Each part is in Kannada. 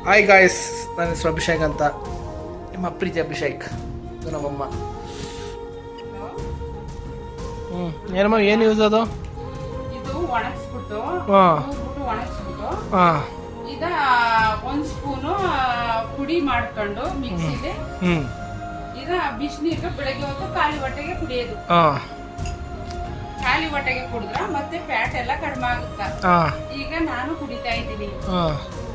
ಹಾಯ್ ಗಾಯ್ಸ್, ನನ್ನ ಹೆಸರು ಅಭಿಷೇಕ್ ಅಂತ. ನಿಮ್ಮ ಪ್ರೀತಿ ಅಭಿಷೇಕ್, ಇದು ನಮ್ಮಮ್ಮ. ಏನಮ್ಮ, ಏನು ಯೂಸ್ ಅದು? ಇದು ಒಣಗಿಸ್ಬಿಟ್ಟು ಒಣಗಿಸ್ಬಿಟ್ಟು ಇದ 1 ಸ್ಪೂನು ಪುಡಿ ಮಾಡ್ಕೊಂಡು ಮಿಕ್ಸಿಲಿ ಇದ ಬಿಸಿನೀರಿಗೆ ಬೆಳಗ್ಗೆ ಹೊತ್ತು ಖಾಲಿ ಹೊಟ್ಟೆಗೆ ಕುಡಿಯೋದು. ಖಾಲಿ ಹೊಟ್ಟೆಗೆ ಕುಡಿದ್ರ ಮತ್ತೆ ಫ್ಯಾಟ್ ಎಲ್ಲ ಕಡಿಮೆ ಆಗುತ್ತಾ. ಈಗ ನಾನು ಕುಡಿತಾ ಇದ್ದೀನಿ.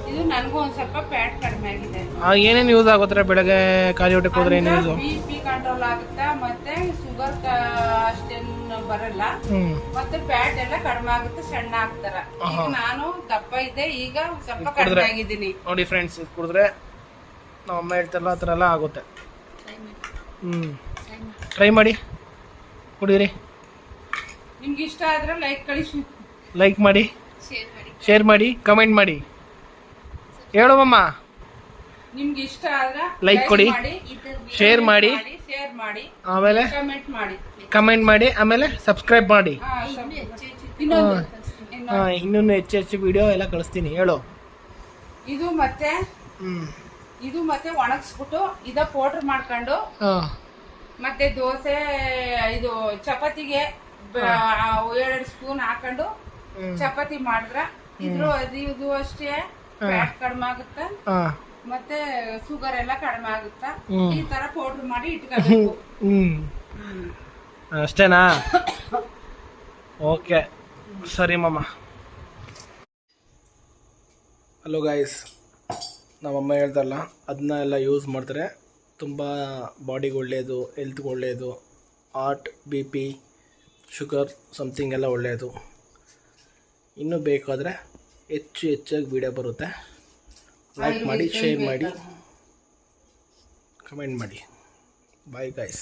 ಇದು ನನಗೂ ಒಂದ್ ಸ್ವಲ್ಪ ಫ್ಯಾಟ್ ಕಡಿಮೆ ಆಗಿದೆ. ಏನೇನು ಯೂಸ್ ಆಗುತ್ತೆ ಬೆಳಗ್ಗೆ ಖಾಲಿ ಹೊಟ್ಟೆ ಕುಡಿದ್ರೆ? ಏನು ಯೂಸ್? BP ಕಂಟ್ರೋಲ್ ಆಗುತ್ತಾ, ಮತ್ತೆ ಶುಗರ್ ಅಷ್ಟೇನು ಬರಲ್ಲ, ಮತ್ತೆ ಫ್ಯಾಟ್ ಎಲ್ಲ ಕಡಿಮೆ ಆಗುತ್ತೆ, ಸಣ್ಣ ಆಗ್ತಾರ. ಈಗ ನಾನು ದಪ್ಪ ಇದ್ದೆ, ಈಗ ಸ್ವಲ್ಪ ಕಡಿಮೆ ಆಗಿದ್ದೀನಿ. ನೋಡಿ ಫ್ರೆಂಡ್ಸ್, ಇದು ಕುಡಿದ್ರೆ ನಮ್ಮ ಅಮ್ಮ ಹೇಳ್ತಾರಲ್ಲ ಆ ಥರ ಎಲ್ಲ ಆಗುತ್ತೆ. ಟ್ರೈ ಮಾಡಿ ಕುಡೀರಿ. ನಿಮ್ಗೆ ಇಷ್ಟ ಆದ್ರೆ ಲೈಕ್ ಮಾಡಿ, ಶೇರ್ ಮಾಡಿ, ಕಮೆಂಟ್ ಮಾಡಿ. ಹೇಳುವಮ್ಮ, ನಿಮ್ಗೆ ಇಷ್ಟ ಆದ್ರೆ ಲೈಕ್ ಕೊಡಿ, ಶೇರ್ ಮಾಡಿ, ಆಮೇಲೆ ಕಮೆಂಟ್ ಮಾಡಿ, ಆಮೇಲೆ ಸಬ್ಸ್ಕ್ರೈಬ್ ಮಾಡಿ. ಇನ್ನೊಂದು ಹೆಚ್ಚು ವಿಡಿಯೋ ಎಲ್ಲ ಕಳಿಸ್ತೀನಿ. ಹೇಳು. ಇದು ಮತ್ತೆ ಒಣಗಿಸ್ಬಿಟ್ಟು ಇದ ಪೌಡರ್ ಮಾಡ್ಕೊಂಡು ಮತ್ತೆ ದೋಸೆ ಇದು ಚಪಾತಿಗೆ 2 ಸ್ಪೂನ್ ಹಾಕೊಂಡು ಚಪಾತಿ ಮಾಡಿದ್ರ ಇದು ಅಷ್ಟೇ ಫ್ಯಾಟ್ ಕಡಿಮೆ ಆಗುತ್ತ, ಮತ್ತೆ ಶುಗರ್ ಎಲ್ಲ ಕಡಿಮೆ ಆಗುತ್ತ. ಈ ತರ ಪೌಡರ್ ಮಾಡಿ ಇಟ್ಕೋಬೇಕು. ಅಷ್ಟೇನಾ? ಓಕೆ, ಸರಿ ಮಾಮ. ಹಲೋ ಗಾಯ್ಸ್, ನಮ್ಮಮ್ಮ ಹೇಳ್ತಾರಲ್ಲ ಅದನ್ನ ಎಲ್ಲ ಯೂಸ್ ಮಾಡ್ತಾರೆ. ತುಂಬ ಬಾಡಿಗೆ ಒಳ್ಳೆಯದು, ಹೆಲ್ತ್ಗೆ ಒಳ್ಳೆಯದು, ಹಾರ್ಟ್, BP, ಶುಗರ್ ಸಮಥಿಂಗ್ ಎಲ್ಲ ಒಳ್ಳೆಯದು. ಇನ್ನೂ ಬೇಕಾದರೆ ಹೆಚ್ಚಾಗಿ ವಿಡಿಯೋ ಬರುತ್ತೆ. ಲೈಕ್ ಮಾಡಿ, ಶೇರ್ ಮಾಡಿ, ಕಮೆಂಟ್ ಮಾಡಿ. Bye guys.